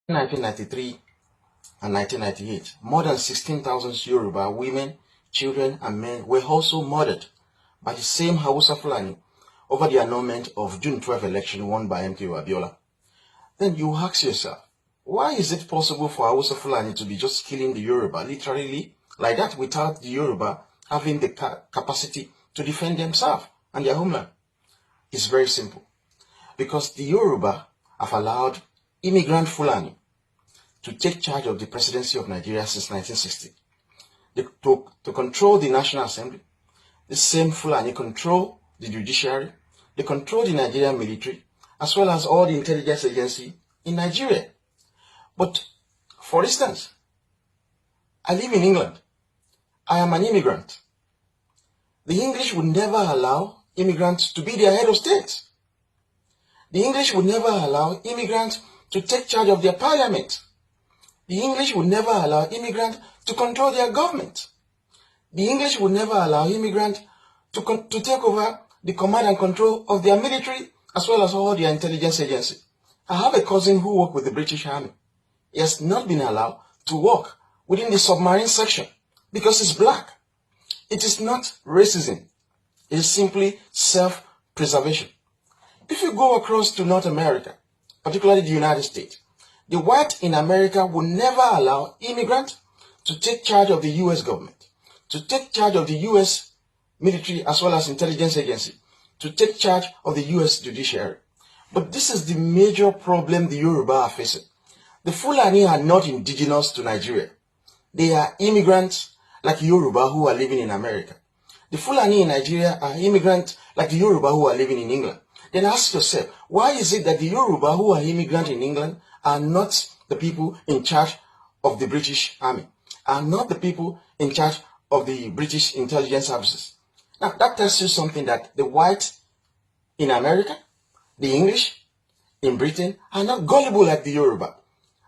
1993 and 1998, more than 16,000 Yoruba women, children, and men were also murdered by the same Hausa Fulani over the annulment of June 12 election won by MK Abiola. Then you ask yourself, why is it possible for Hausa Fulani to be just killing the Yoruba literally like that without the Yoruba having the capacity to defend themselves and their homeland? It's very simple. Because the Yoruba have allowed immigrant Fulani to take charge of the presidency of Nigeria since 1960. To control the National Assembly, the same Fulani control the judiciary, they control the Nigerian military, as well as all the intelligence agency in Nigeria. But, for instance, I live in England. I am an immigrant. The English would never allow immigrants to be their head of state. The English would never allow immigrants to take charge of their parliament. The English would never allow immigrants to control their government. The English would never allow immigrants to take over the command and control of their military as well as all their intelligence agency. I have a cousin who worked with the British Army. He has not been allowed to work within the submarine section because he's black. It is not racism. It is simply self-preservation. If you go across to North America, particularly the United States, the white in America will never allow immigrants to take charge of the U.S. government, to take charge of the U.S. military as well as intelligence agency, to take charge of the U.S. judiciary. But this is the major problem the Yoruba are facing. The Fulani are not indigenous to Nigeria. They are immigrants like Yoruba who are living in America. The Fulani in Nigeria are immigrants like the Yoruba who are living in England. Then ask yourself, why is it that the Yoruba who are immigrants in England are not the people in charge of the British Army, are not the people in charge of the British intelligence services? Now, that tells you something, that the white in America, the English in Britain are not gullible like the Yoruba.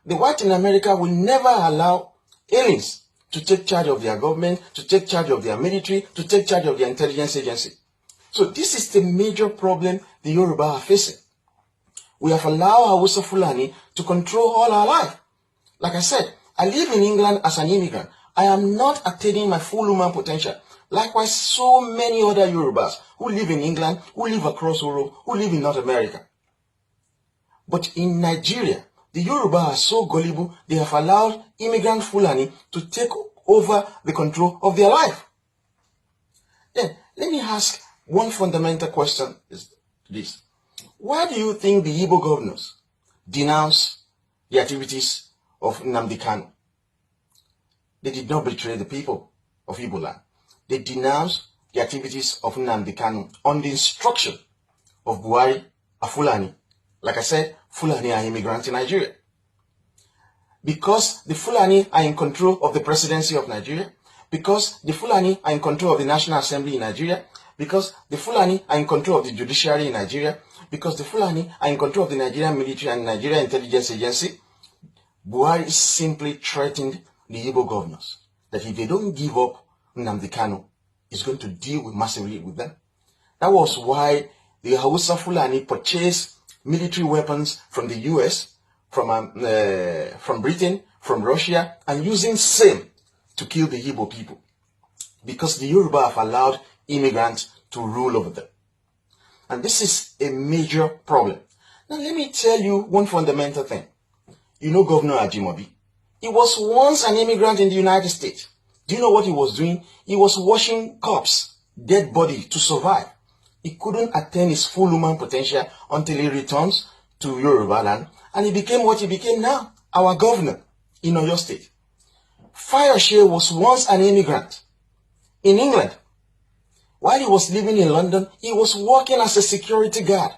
The white in America will never allow aliens to take charge of their government, to take charge of their military, to take charge of their intelligence agency. So this is the major problem the Yoruba are facing. We have allowed Hausa Fulani to control all our life. Like I said, I live in England as an immigrant. I am not attaining my full human potential. Likewise, so many other Yorubas who live in England, who live across Europe, who live in North America. But in Nigeria, the Yoruba are so gullible, they have allowed immigrant Fulani to take over the control of their life. Then, let me ask one fundamental question, is this. Why do you think the Igbo governors denounce the activities of Nnamdi Kanu? They did not betray the people of Igbo land. They denounced the activities of Nnamdi Kanu on the instruction of Buhari, a Fulani. Like I said, Fulani are immigrants in Nigeria. Because the Fulani are in control of the presidency of Nigeria, because the Fulani are in control of the National Assembly in Nigeria, because the Fulani are in control of the judiciary in Nigeria, because the Fulani are in control of the Nigerian military and Nigerian intelligence agency, Buhari simply threatened the Igbo governors that if they don't give up Nnamdi Kanu, he's going to deal massively with them. That was why the Hausa Fulani purchased military weapons from the US, from Britain, from Russia, and using same to kill the Igbo people. Because the Yoruba have allowed immigrants to rule over them. And this is a major problem. Now let me tell you one fundamental thing. You know Governor Ajimobi? He was once an immigrant in the United States. Do you know what he was doing? He was washing corpse, dead body to survive. He couldn't attain his full human potential until he returns to Yoruba land, and he became what he became now, our governor in Oyo State. Fayose was once an immigrant in England. While he was living in London, he was working as a security guard.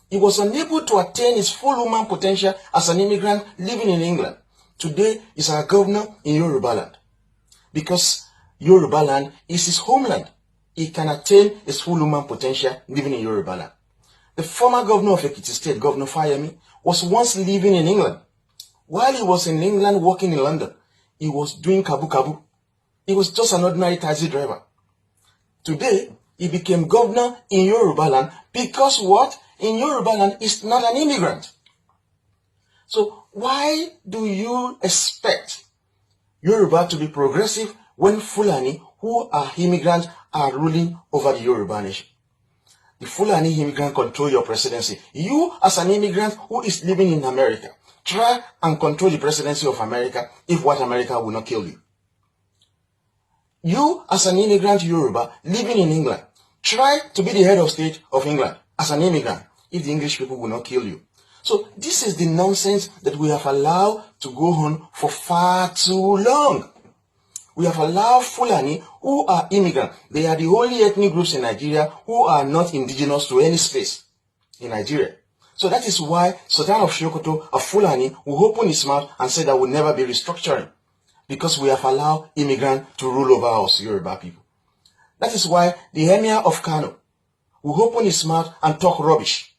He was unable to attain his full human potential as an immigrant living in England. Today, he's our governor in Yoruba land. Because Yoruba land is his homeland. He can attain his full human potential living in Yoruba land. The former governor of Ekiti State, Governor Fayemi, was once living in England. While he was in England working in London, he was doing kabu-kabu. He was just an ordinary taxi driver. Today, he became governor in Yoruba land because what? In Yoruba land, he's not an immigrant. So why do you expect Yoruba to be progressive when Fulani, who are immigrants, are ruling over the Yoruba nation? The Fulani immigrant control your presidency. You, as an immigrant who is living in America, try and control the presidency of America if white America will not kill you. You, as an immigrant Yoruba living in England, try to be the head of state of England as an immigrant if the English people will not kill you. So this is the nonsense that we have allowed to go on for far too long. We have allowed Fulani, who are immigrants. They are the only ethnic groups in Nigeria who are not indigenous to any space in Nigeria. So that is why Sultan of Sokoto, a Fulani, will open his mouth and say there will never be restructuring, because we have allowed immigrants to rule over us, Yoruba people. That is why the Emir of Kano will open his mouth and talk rubbish,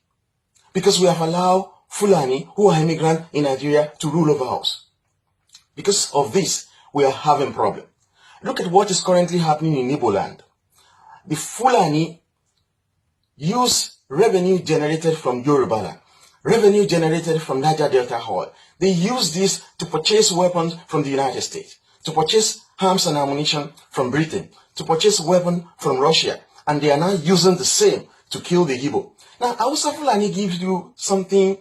because we have allowed Fulani, who are immigrants in Nigeria, to rule over us. Because of this, we are having problem. Look at what is currently happening in Igbo land. The Fulani use revenue generated from Yoruba land, revenue generated from Niger Delta oil. They use this to purchase weapons from the United States, to purchase arms and ammunition from Britain, to purchase weapons from Russia, and they are now using the same to kill the Igbo. Now, Hausa Fulani gives you something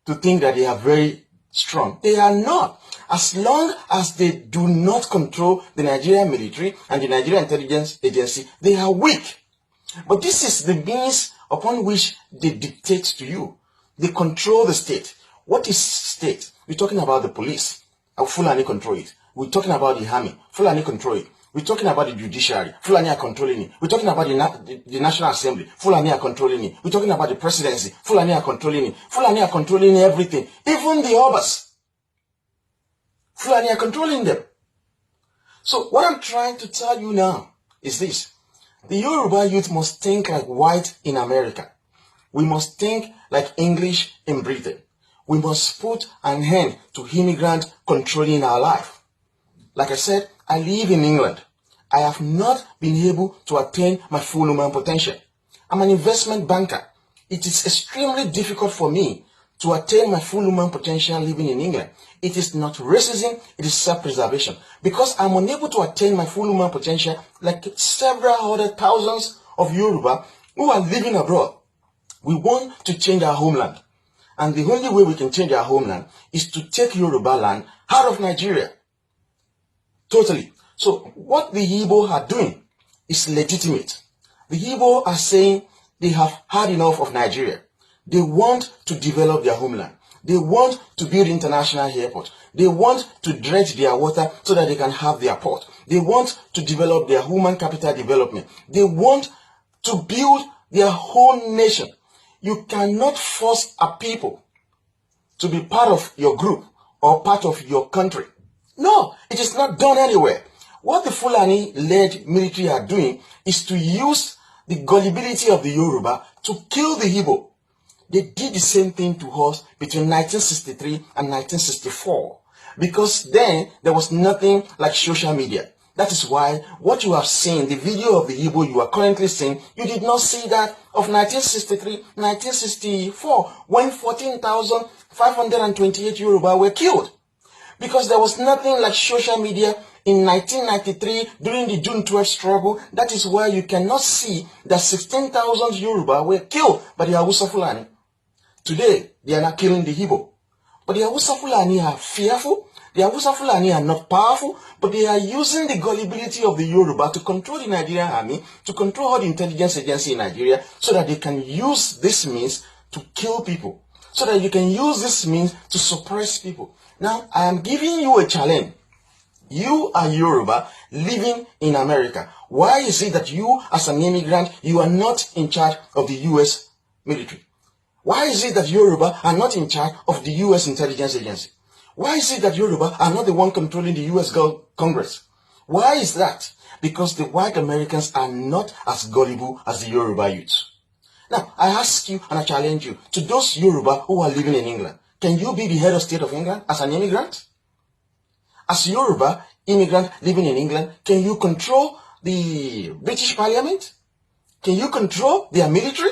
to think that they are very strong. They are not. As long as they do not control the Nigerian military and the Nigerian intelligence agency, they are weak. But this is the means upon which they dictate to you. They control the state. What is state? We're talking about the police. Fulani control it. We're talking about the army. Fulani control it. We're talking about the judiciary. Fulani are controlling it. We're talking about the National Assembly. Fulani are controlling it. We're talking about the presidency. Fulani are controlling it. Fulani are controlling everything. Even the Obas. Fulani are controlling them. So what I'm trying to tell you now is this. The Yoruba youth must think like white in America. We must think like English in Britain. We must put an end to immigrants controlling our life. Like I said, I live in England. I have not been able to attain my full human potential. I'm an investment banker. It is extremely difficult for me to attain my full human potential living in England. It is not racism, it is self-preservation. Because I'm unable to attain my full human potential like several other thousands of Yoruba who are living abroad. We want to change our homeland. And the only way we can change our homeland is to take Yoruba land out of Nigeria. Totally. So what the Igbo are doing is legitimate. The Igbo are saying they have had enough of Nigeria. They want to develop their homeland. They want to build international airport. They want to dredge their water so that they can have their port. They want to develop their human capital development. They want to build their whole nation. You cannot force a people to be part of your group or part of your country. No, it is not done anywhere. What the Fulani-led military are doing is to use the gullibility of the Yoruba to kill the Igbo. They did the same thing to us between 1963 and 1964, because then there was nothing like social media. That is why what you have seen, the video of the Igbo you are currently seeing, you did not see that of 1963, 1964, when 14,528 Yoruba were killed. Because there was nothing like social media in 1993 during the June 12 struggle. That is why you cannot see that 16,000 Yoruba were killed by the Hausa Fulani. Today, they are not killing the Igbo. But the Hausa Fulani are fearful. The Hausa Fulani are not powerful, but they are using the gullibility of the Yoruba to control the Nigerian army, to control all the intelligence agency in Nigeria, so that they can use this means to kill people, so that you can use this means to suppress people. Now, I am giving you a challenge. You are Yoruba living in America. Why is it that you, as an immigrant, you are not in charge of the U.S. military? Why is it that Yoruba are not in charge of the U.S. intelligence agency? Why is it that Yoruba are not the one controlling the U.S. Congress? Why is that? Because the white Americans are not as gullible as the Yoruba youths. Now, I ask you and I challenge you, to those Yoruba who are living in England, can you be the head of state of England as an immigrant? As Yoruba immigrant living in England, can you control the British Parliament? Can you control their military?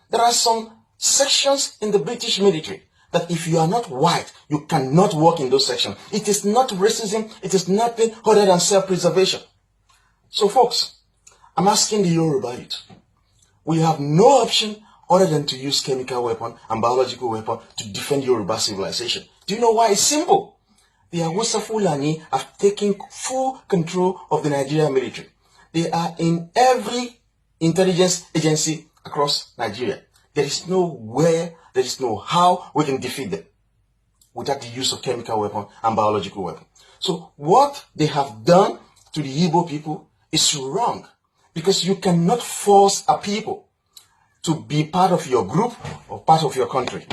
There are some sections in the British military that if you are not white, you cannot work in those sections. It is not racism. It is nothing other than self-preservation. So folks, I'm asking the Yoruba youth, we have no option other than to use chemical weapon and biological weapon to defend Yoruba civilization. Do you know why? It's simple. The Hausa Fulani have taken full control of the Nigerian military. They are in every intelligence agency across Nigeria. There is nowhere, there is no how we can defeat them without the use of chemical weapon and biological weapon. So what they have done to the Igbo people is wrong, because you cannot force a people to be part of your group or part of your country.